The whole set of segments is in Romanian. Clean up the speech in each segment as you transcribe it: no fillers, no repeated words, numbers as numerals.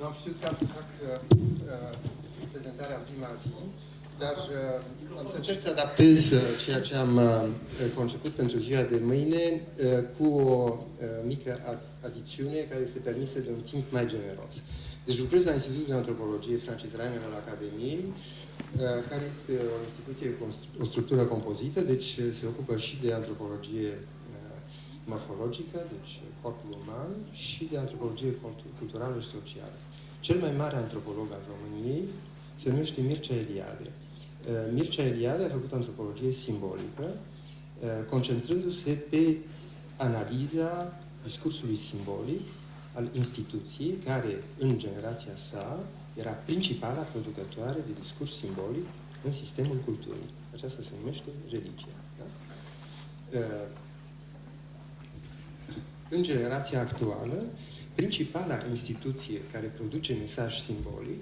Nu am știut că am să fac prezentarea în prima zi, dar am să încerc să adaptez ceea ce am conceput pentru ziua de mâine cu o mică adițiune care este permisă de un timp mai generos. Deci lucrez la Institutul de Antropologie Francis Rainer al Academiei, care este o instituție cu o structură compozită, deci se ocupă și de antropologie morfologică, deci corpul uman, și de antropologie culturală și socială. Cel mai mare antropolog al României se numește Mircea Eliade. Mircea Eliade a făcut antropologie simbolică, concentrându-se pe analiza discursului simbolic al instituției care, în generația sa, era principala producătoare de discurs simbolic în sistemul culturii. Aceasta se numește religia. Da? În generația actuală, principala instituție care produce mesaj simbolic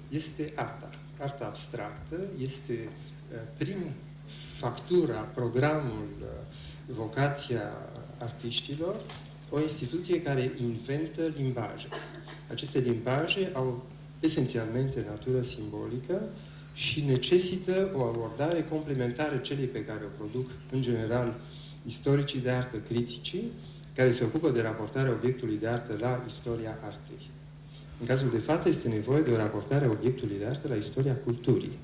este arta. Arta abstractă este, prin factura, programul, vocația artiștilor, o instituție care inventă limbaje. Aceste limbaje au esențialmente natură simbolică și necesită o abordare complementară celei pe care o produc, în general, istoricii de artă criticii, care se ocupă de raportarea obiectului de artă la istoria artei. În cazul de față este nevoie de o raportare a obiectului de artă la istoria culturii,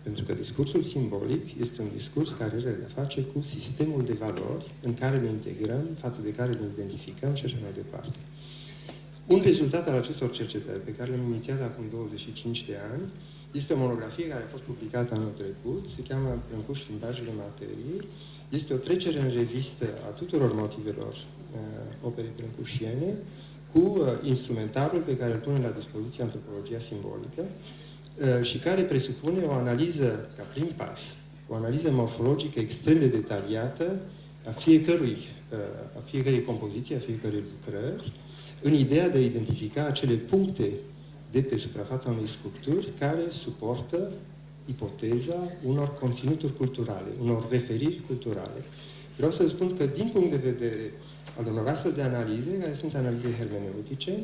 pentru că discursul simbolic este un discurs care are de-a face cu sistemul de valori în care ne integrăm, față de care ne identificăm și așa mai departe. Un rezultat al acestor cercetări, pe care le-am inițiat acum 25 de ani, este o monografie care a fost publicată anul trecut, se cheamă Brâncuș, limbajele materiei. Este o trecere în revistă a tuturor motivelor operei brâncușiene, cu instrumentarul pe care îl pune la dispoziție antropologia simbolică și care presupune o analiză, ca prim pas, o analiză morfologică extrem de detaliată a fiecărei compoziții, a fiecărei lucrări, în ideea de a identifica acele puncte de pe suprafața unei sculpturi care suportă ipoteza unor conținuturi culturale, unor referiri culturale. Vreau să spun că, din punct de vedere al unor astfel de analize, care sunt analize hermeneutice,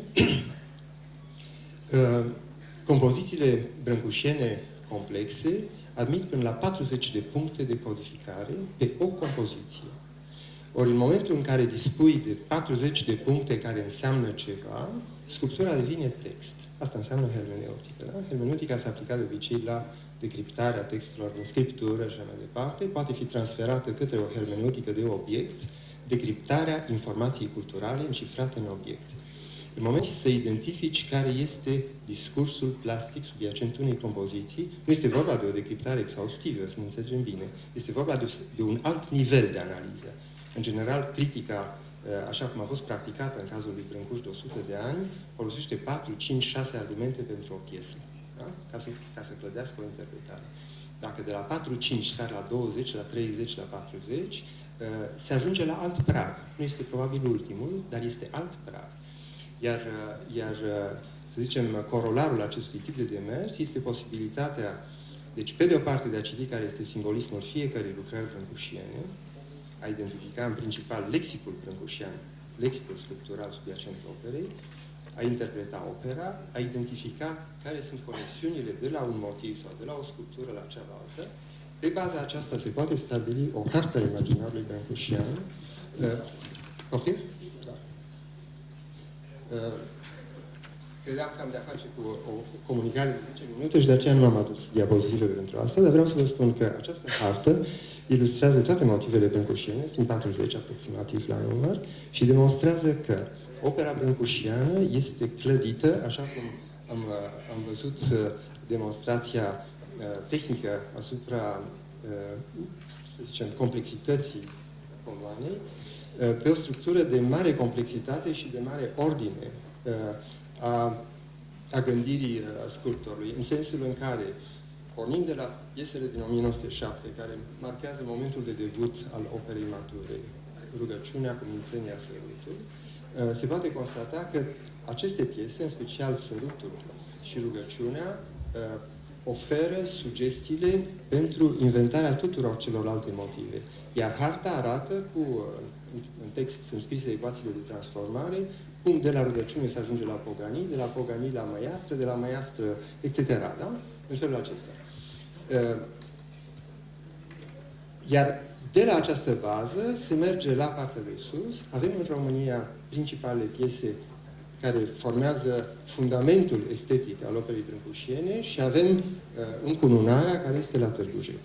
compozițiile brâncușiene complexe admit până la 40 de puncte de codificare pe o compoziție. Ori în momentul în care dispui de 40 de puncte care înseamnă ceva, sculptura devine text. Asta înseamnă hermeneutică. Da? Hermeneutica s-a aplicat de obicei la decriptarea textelor din scriptură și așa mai departe. Poate fi transferată către o hermeneutică de obiect, decriptarea informației culturale încifrată în obiect. În momentul să identifici care este discursul plastic subiacent unei compoziții, nu este vorba de o decriptare exhaustivă, să ne înțelegem bine. Este vorba de un alt nivel de analiză. În general, critica, așa cum a fost practicată în cazul lui Brâncuș de 100 de ani, folosește 4, 5, 6 argumente pentru o piesă, da? ca să clădească o interpretare. Dacă de la 4, 5 sar la 20, la 30, la 40, se ajunge la alt prag. Nu este probabil ultimul, dar este alt prag. Iar să zicem, corolarul acestui tip de demers este posibilitatea, deci, pe de o parte, de a citi care este simbolismul fiecărei lucrări brâncușiene, a identifica în principal lexicul brâncușian, lexicul sculptural subiacent operei, a interpreta opera, a identifica care sunt conexiunile de la un motiv sau de la o sculptură la cealaltă. Pe baza aceasta se poate stabili o hartă a imaginarului brâncușian. Poftim? Da. Credeam că am de-a face cu o comunicare de 10 minute și de aceea nu am adus diapozitive pentru asta, dar vreau să vă spun că această hartă ilustrează toate motivele brâncușiene, sunt 40 aproximativ la număr, și demonstrează că opera brâncușiană este clădită, așa cum am văzut demonstrația tehnică asupra, să zicem, complexității coloanei, pe o structură de mare complexitate și de mare ordine a gândirii sculptorului, în sensul în care, pornind de la piesele din 1907, care marchează momentul de debut al operei mature, Rugăciunea, Cumințenia, Sărutul, se poate constata că aceste piese, în special Sărutul și Rugăciunea, oferă sugestiile pentru inventarea tuturor celorlalte motive. Iar harta arată, în text sunt scrise ecuațiile de transformare, cum de la rugăciune se ajunge la Pogani, de la Pogani la măiastră, de la măiastră, etc. Da? În felul acesta. Iar de la această bază se merge la partea de sus. Avem în România principale piese care formează fundamentul estetic al operei brâncușiene și avem încununarea care este la Târgu Jiu.